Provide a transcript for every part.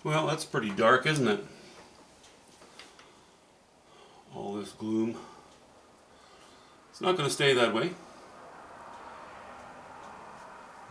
Well, that's pretty dark, isn't it? All this gloom. It's not going to stay that way.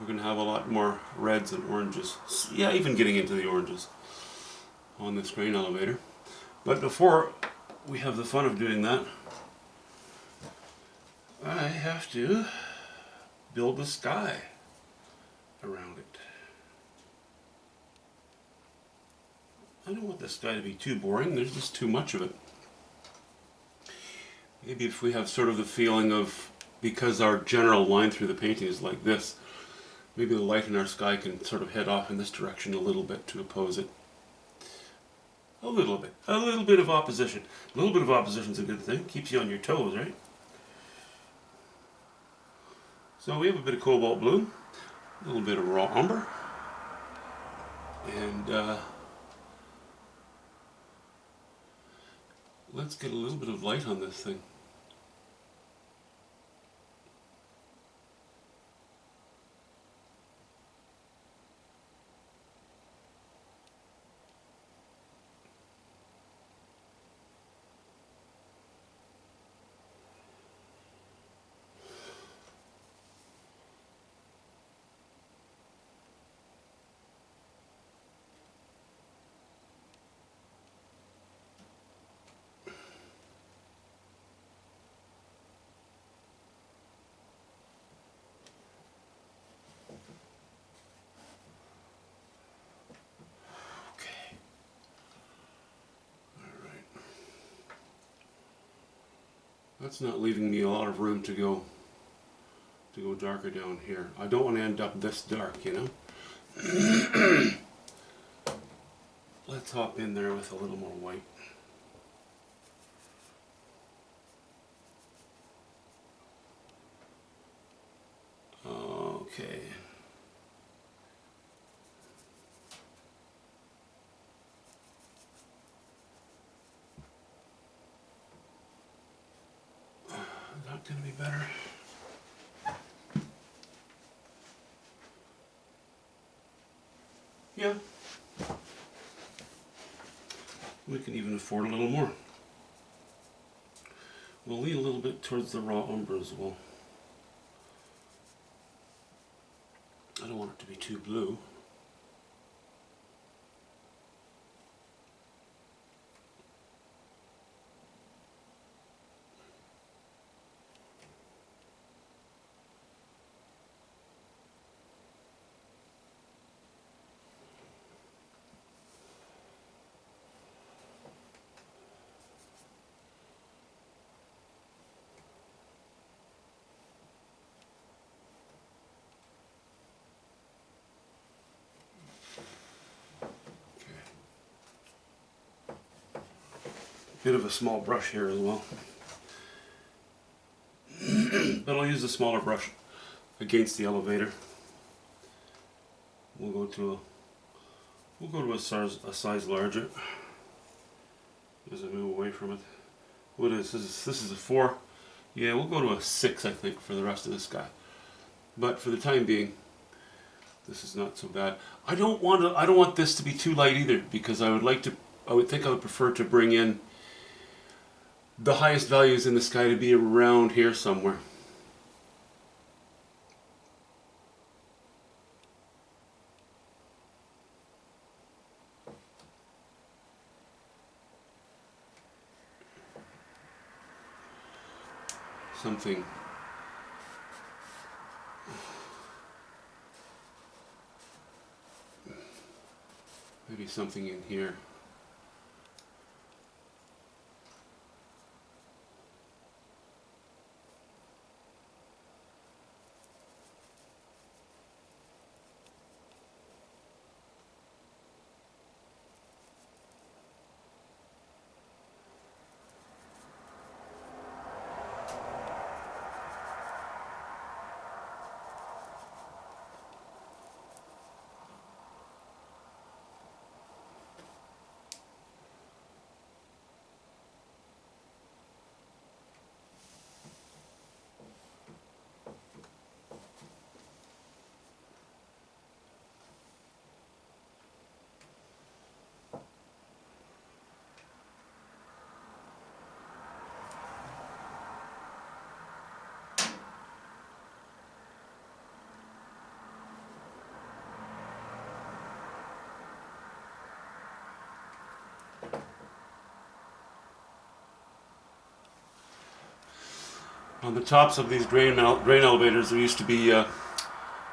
We're going to have a lot more reds and oranges. Yeah, even getting into the oranges on this grain elevator. But before we have the fun of doing that, I have to build the sky around it. I don't want the sky to be too boring. There's just too much of it. Maybe if we have sort of the feeling of, because our general line through the painting is like this, maybe the light in our sky can sort of head off in this direction a little bit to oppose it. A little bit. A little bit of opposition. A little bit of opposition is a good thing. Keeps you on your toes, right? So we have a bit of cobalt blue, a little bit of raw umber, and let's get a little bit of light on this thing. That's not leaving me a lot of room to go darker down here. I don't want to end up this dark, you know? Let's hop in there with a little more white. Okay. Is that going to be better? Yeah. We can even afford a little more. We'll lean a little bit towards the raw umber as well. I don't want it to be too blue. Bit of a small brush here as well. But I'll use a smaller brush against the elevator. We'll go to a size larger as I move away from it. What is this? This is a 4. Yeah, we'll go to a 6, I think, for the rest of this guy. But for the time being, this is not so bad. I don't want this to be too light either, because I would think I would prefer to bring in the highest values in the sky to be around here somewhere. Something maybe something in here. On the tops of these grain elevators, there used to be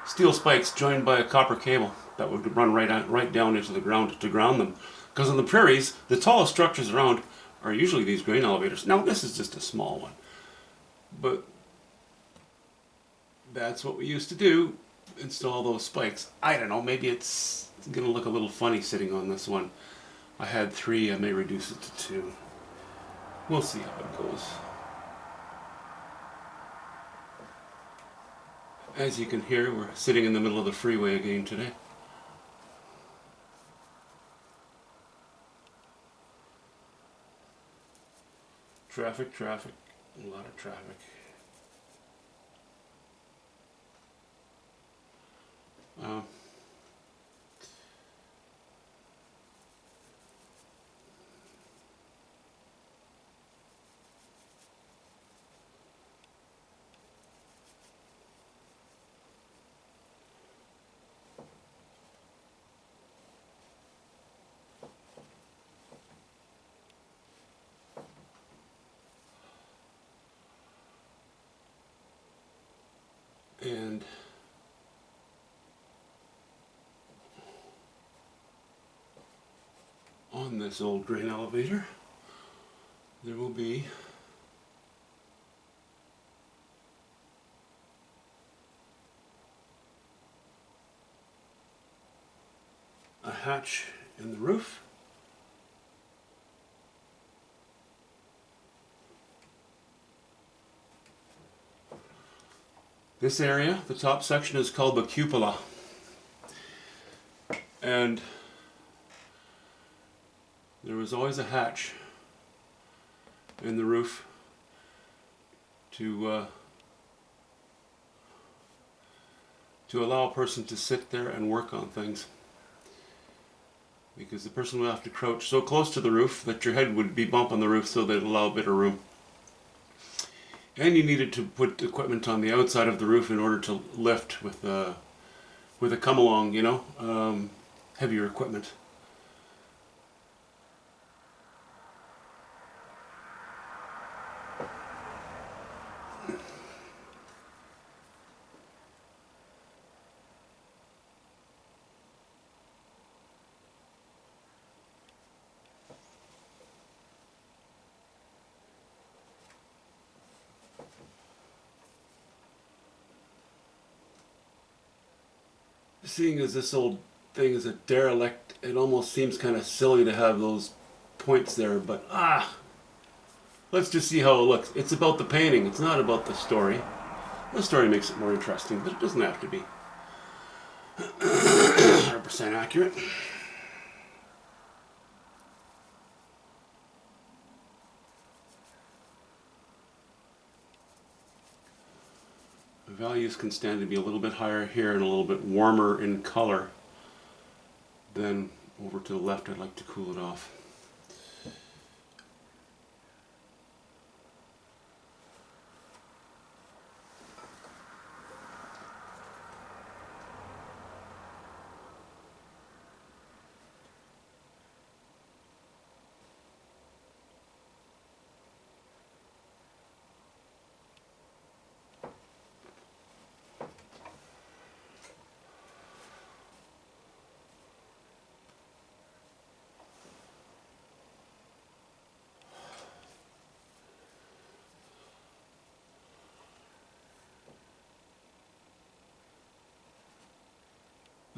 steel spikes joined by a copper cable that would run right down into the ground to ground them. Because on the prairies, the tallest structures around are usually these grain elevators. Now, this is just a small one, but that's what we used to do, install those spikes. I don't know, maybe it's going to look a little funny sitting on this one. I had 3, I may reduce it to 2. We'll see how it goes. As you can hear, we're sitting in the middle of the freeway again today. Traffic, traffic, a lot of traffic. Um, and on this old grain elevator, there will be a hatch in the roof. This area, the top section, is called the cupola. And there was always a hatch in the roof to allow a person to sit there and work on things. Because the person would have to crouch so close to the roof that your head would be bumping the roof so that it would allow a bit of room. And you needed to put equipment on the outside of the roof in order to lift with a come along, you know, heavier equipment. Seeing as this old thing is a derelict, it almost seems kind of silly to have those points there, but let's just see how it looks. It's about the painting, it's not about the story. The story makes it more interesting, but it doesn't have to be 100% accurate. The values can stand to be a little bit higher here and a little bit warmer in color. Then over to the left, I'd like to cool it off.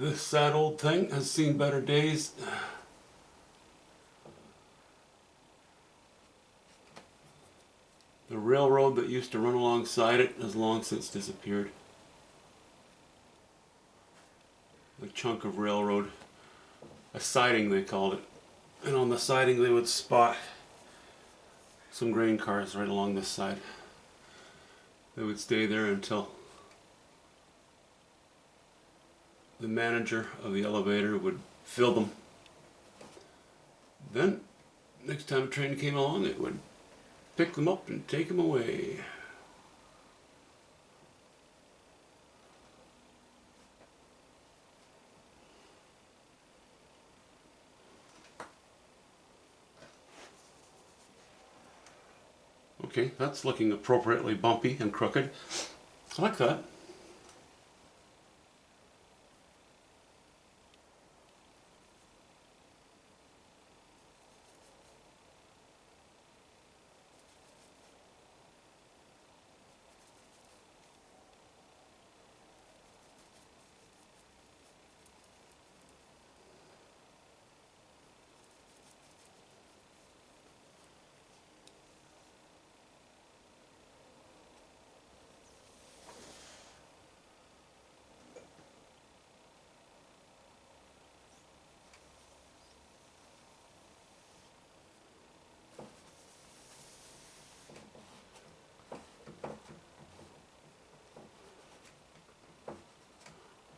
This sad old thing has seen better days. The railroad that used to run alongside it has long since disappeared. A chunk of railroad, a siding they called it. And on the siding they would spot some grain cars right along this side. They would stay there until the manager of the elevator would fill them. Then, next time a train came along, it would pick them up and take them away. Okay, that's looking appropriately bumpy and crooked. I like that.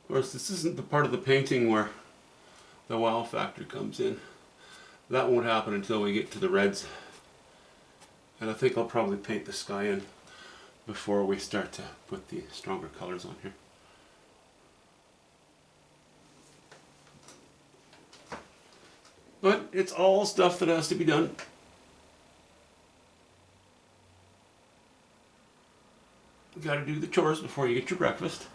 Of course, this isn't the part of the painting where the wow factor comes in. That won't happen until we get to the reds. And I think I'll probably paint the sky in before we start to put the stronger colors on here. But it's all stuff that has to be done. You gotta do the chores before you get your breakfast.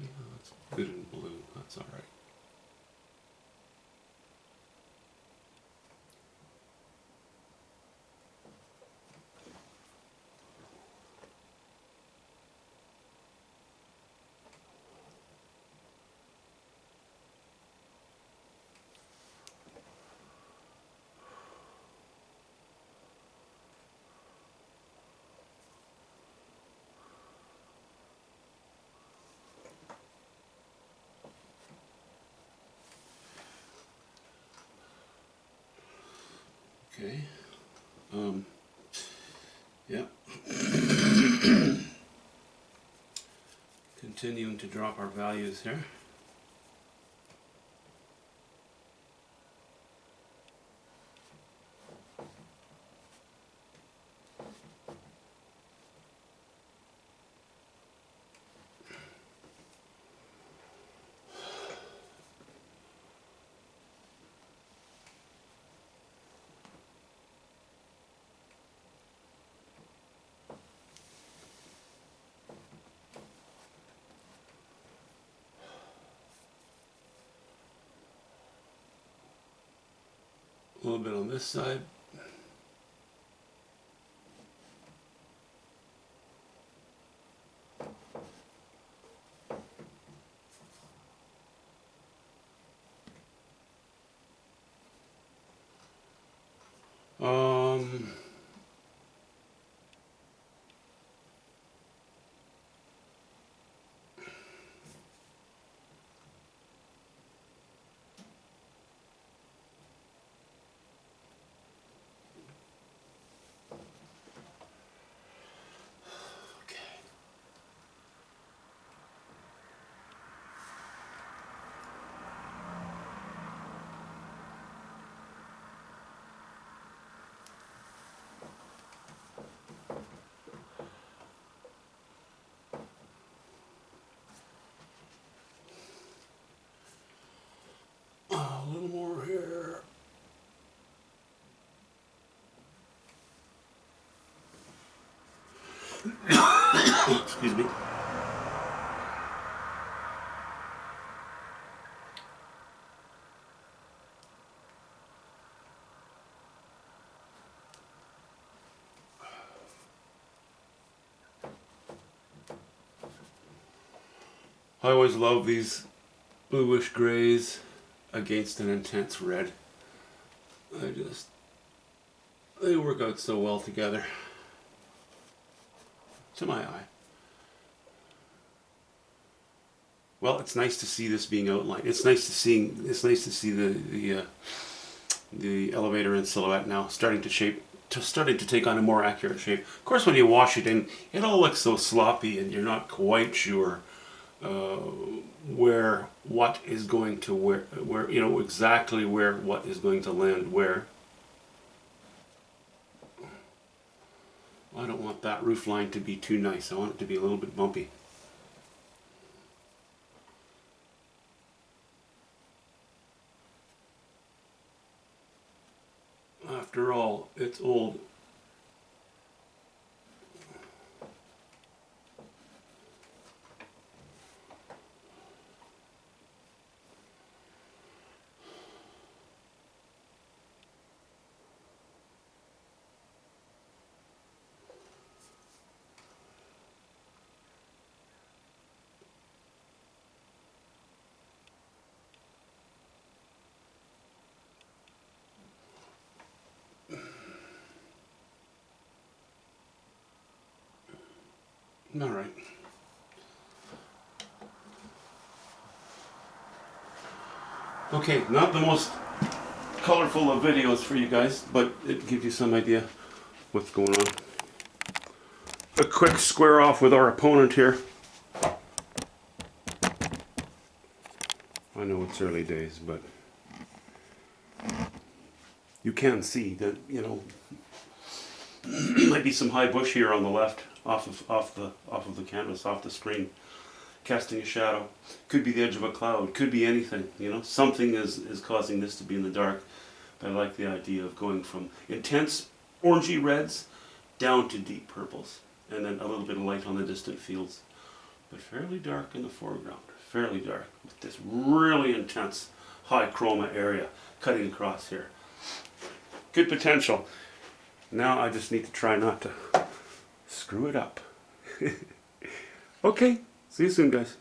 Yeah, that's good in blue. That's all right. Okay. Yeah. Continuing to drop our values here. A little bit on this side. Um, okay. A little more here. Excuse me. I always love these bluish grays against an intense red. I just They work out so well together, to my eye. Well, it's nice to see this being outlined. It's nice to see the elevator in silhouette now starting to take on a more accurate shape. Of course, when you wash it in, it all looks so sloppy, and you're not quite sure where what is going to where you know exactly where what is going to land where. I don't want that roof line to be too nice. I want it to be a little bit bumpy. After all, it's old. All right. Okay, not the most colorful of videos for you guys, but it gives you some idea what's going on. A quick square off with our opponent here. I know it's early days, but you can see that, you know, might be some high bush here on the left, off of the canvas, off the screen, casting a shadow. Could be the edge of a cloud. Could be anything. You know, something is causing this to be in the dark. But I like the idea of going from intense orangey reds down to deep purples, and then a little bit of light on the distant fields, but fairly dark in the foreground. Fairly dark with this really intense high chroma area cutting across here. Good potential. Now I just need to try not to screw it up. Okay, see you soon, guys.